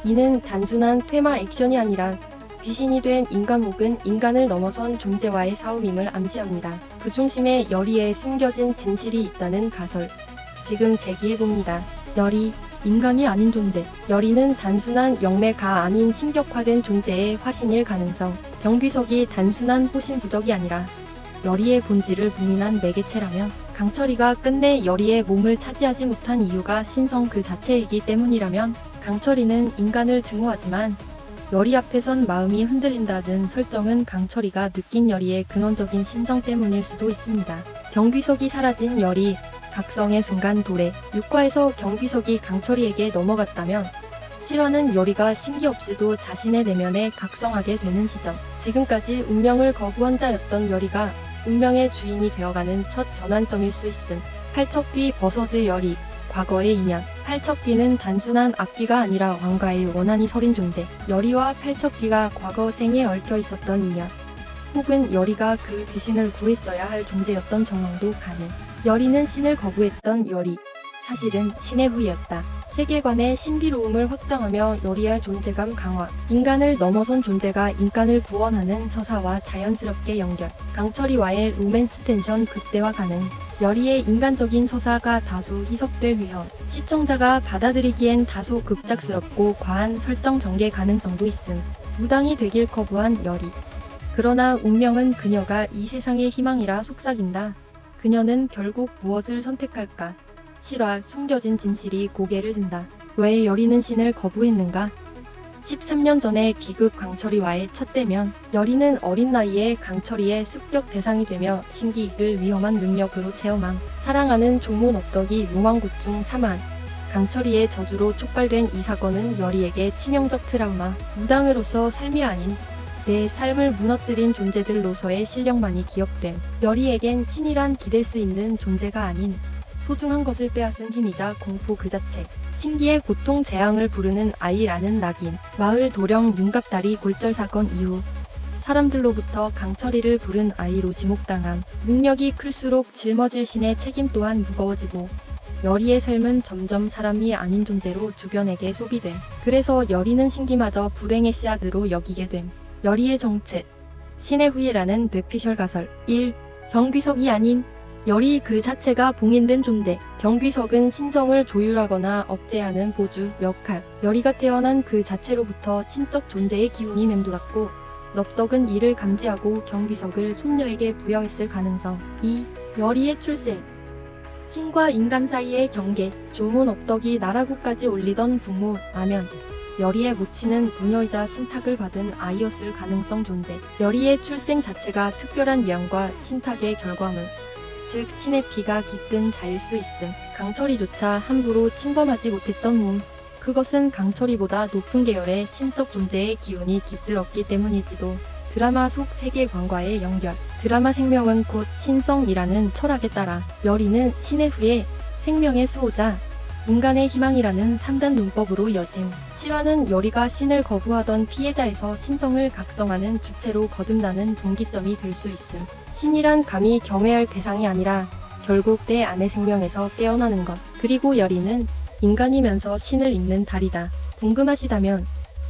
이는 단순한 퇴마 액션이 아니라 귀신이 된 인간 혹은 인간을 넘어선 존재와의 싸움임을 암시합니다. 그 중심에 열이에 숨겨진 진실이 있다는 가설. 지금 제기해봅니다. 열이, 인간이 아닌 존재. 열이는 단순한 영매가 아닌 신격화된 존재의 화신일 가능성. 경비석이 단순한 호신 부적이 아니라 열이의 본질을 봉인한 매개체라면 강철이가 끝내 열이의 몸을 차지하지 못한 이유가 신성 그 자체이기 때문이라면 강철이는 인간을 증오하지만 열이 앞에선 마음이 흔들린다는 설정은 강철이가 느낀 열이의 근원적인 신성 때문일 수도 있습니다. 경비석이 사라진 열이, 각성의 순간 도래. 6화에서 경비석이 강철이에게 넘어갔다면 7화는 열이가 신기 없이도 자신의 내면에 각성하게 되는 시점. 지금까지 운명을 거부한 자였던 열이가 운명의 주인이 되어가는 첫 전환점일 수 있음. 팔척귀 버서즈 열이, 과거의 인연. 팔척귀는 단순한 악귀가 아니라 왕가의 원한이 서린 존재. 열이와 팔척귀가 과거 생에 얽혀 있었던 인연. 혹은 열이가 그 귀신을 구했어야 할 존재였던 정황도 가능. 열이는 신을 거부했던 열이. 사실은 신의 후예였다. 세계관의 신비로움을 확장하며 열이의 존재감 강화. 인간을 넘어선 존재가 인간을 구원하는 서사와 자연스럽게 연결. 강철이와의 로맨스 텐션 극대화 가능. 열이의 인간적인 서사가 다소 희석될 위험. 시청자가 받아들이기엔 다소 급작스럽고 과한 설정 전개 가능성도 있음. 무당이 되길 거부한 열이. 그러나 운명은 그녀가 이 세상의 희망이라 속삭인다. 그녀는 결국 무엇을 선택할까? 7화 숨겨진 진실이 고개를 든다. 왜 열이는 신을 거부했는가? 13년 전에 비극 강철이와의 첫 대면. 열이는 어린 나이에 강철이의 습격 대상이 되며 신기를 위험한 능력으로 체험함. 사랑하는 종몬 업덕이 용왕굿 중 3한. 강철이의 저주로 촉발된 이 사건은 열이에게 치명적 트라우마. 무당으로서 삶이 아닌 내 삶을 무너뜨린 존재들로서의 실력만이 기억됨. 열이에겐 신이란 기댈 수 있는 존재가 아닌 소중한 것을 빼앗은 힘이자 공포 그 자체. 신기의 고통 재앙을 부르는 아이라는 낙인. 마을 도령 윤갑다리 골절 사건 이후 사람들로부터 강철이를 부른 아이로 지목당함. 능력이 클수록 짊어질 신의 책임 또한 무거워지고 열이의 삶은 점점 사람이 아닌 존재로 주변에게 소비됨. 그래서 열이는 신기마저 불행의 씨앗으로 여기게 됨. 열이의 정체. 신의 후예라는 뇌피셜 가설. 1. 경비석이 아닌 열이 그 자체가 봉인된 존재. 경비석은 신성을 조율하거나 억제하는 보주 역할. 열이가 태어난 그 자체로부터 신적 존재의 기운이 맴돌았고 넙덕은 이를 감지하고 경비석을 손녀에게 부여했을 가능성. 2. 열이의 출생. 신과 인간 사이의 경계. 종몬 업덕이 나라국까지 올리던 부모 라면. 열이의 모친은 부녀이자 신탁을 받은 아이였을 가능성 존재. 열이의 출생 자체가 특별한 예언과 신탁의 결과물. 즉 신의 피가 깃든 자일 수 있음. 강철이조차 함부로 침범하지 못했던 몸. 그것은 강철이보다 높은 계열의 신적 존재의 기운이 깃들었기 때문일지도. 드라마 속 세계관과의 연결. 드라마 생명은 곧 신성이라는 철학에 따라 열이는 신의 후예, 생명의 수호자, 인간의 희망이라는 3단 논법으로 이어짐. 7화는 열이가 신을 거부하던 피해자에서 신성을 각성하는 주체로 거듭나는 동기점이 될 수 있음. 신이란 감히 경외할 대상이 아니라 결국 내 안의 생명에서 깨어나는 것. 그리고 열이는 인간이면서 신을 잇는 달이다. 궁금하시다면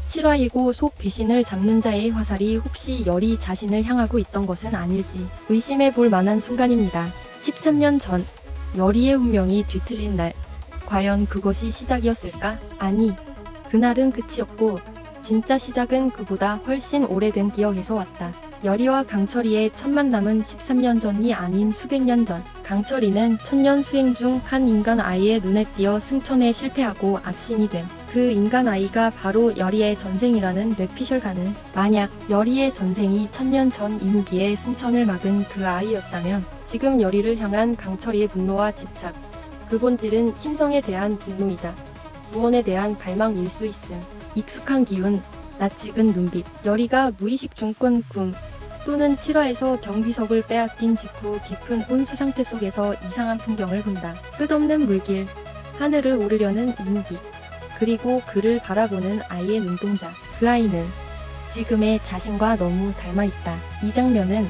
7화이고 속 귀신을 잡는 자의 화살이 혹시 열이 자신을 향하고 있던 것은 아닐지 의심해 볼 만한 순간입니다. 13년 전 열이의 운명이 뒤틀린 날. 과연 그것이 시작이었을까? 아니, 그날은 끝이었고 진짜 시작은 그보다 훨씬 오래된 기억에서 왔다. 열이와 강철이의 첫 만남은 13년 전이 아닌 수백 년 전. 강철이는 천년 수행 중 한 인간 아이의 눈에 띄어 승천에 실패하고 압신이 됨. 그 인간 아이가 바로 열이의 전생이라는 뇌피셜 가능. 만약 열이의 전생이 1000년 전 이무기의 승천을 막은 그 아이였다면 지금 열이를 향한 강철이의 분노와 집착. 그 본질은 신성에 대한 분노이자 구원에 대한 갈망일 수 있음. 익숙한 기운, 낯익은 눈빛. 열이가 무의식 중 꾼 꿈 또는 7화에서 경비석을 빼앗긴 직후 깊은 혼수 상태 속에서 이상한 풍경을 본다. 끝없는 물길, 하늘을 오르려는 이무기, 그리고 그를 바라보는 아이의 눈동자. 그 아이는 지금의 자신과 너무 닮아있다. 이 장면은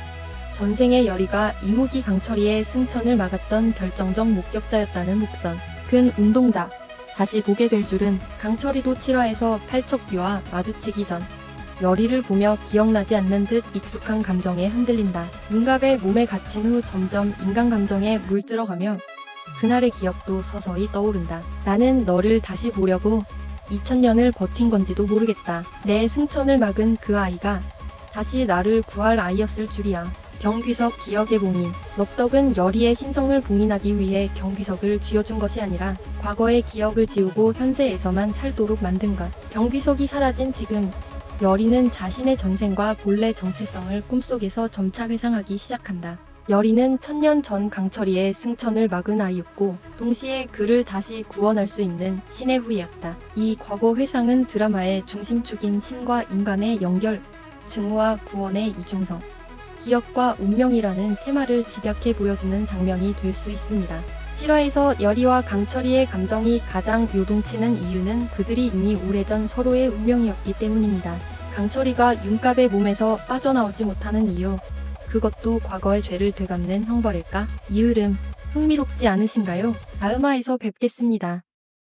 전생의 열이가 이무기 강철이의 승천을 막았던 결정적 목격자였다는 혹선. 근 운동자, 다시 보게 될 줄은. 강철이도 7화에서 팔척귀와 마주치기 전 열이를 보며 기억나지 않는 듯 익숙한 감정에 흔들린다. 윤갑의 몸에 갇힌 후 점점 인간 감정에 물들어가며 그날의 기억도 서서히 떠오른다. 나는 너를 다시 보려고 2000년을 버틴 건지도 모르겠다. 내 승천을 막은 그 아이가 다시 나를 구할 아이였을 줄이야. 경귀석 기억의 봉인. 넙덕은 열이의 신성을 봉인하기 위해 경귀석을 쥐어준 것이 아니라 과거의 기억을 지우고 현세에서만 살도록 만든 것. 경귀석이 사라진 지금 열이는 자신의 전생과 본래 정체성을 꿈속에서 점차 회상하기 시작한다. 열이는 1000년 전 강철이의 승천을 막은 아이였고 동시에 그를 다시 구원할 수 있는 신의 후예였다. 이 과거 회상은 드라마의 중심축인 신과 인간의 연결, 증오와 구원의 이중성, 기억과 운명이라는 테마를 집약해 보여주는 장면이 될 수 있습니다. 7화에서 열이와 강철이의 감정이 가장 요동치는 이유는 그들이 이미 오래전 서로의 운명이었기 때문입니다. 강철이가 윤갑의 몸에서 빠져나오지 못하는 이유, 그것도 과거의 죄를 되갚는 형벌일까? 이 흐름 흥미롭지 않으신가요? 다음 화에서 뵙겠습니다.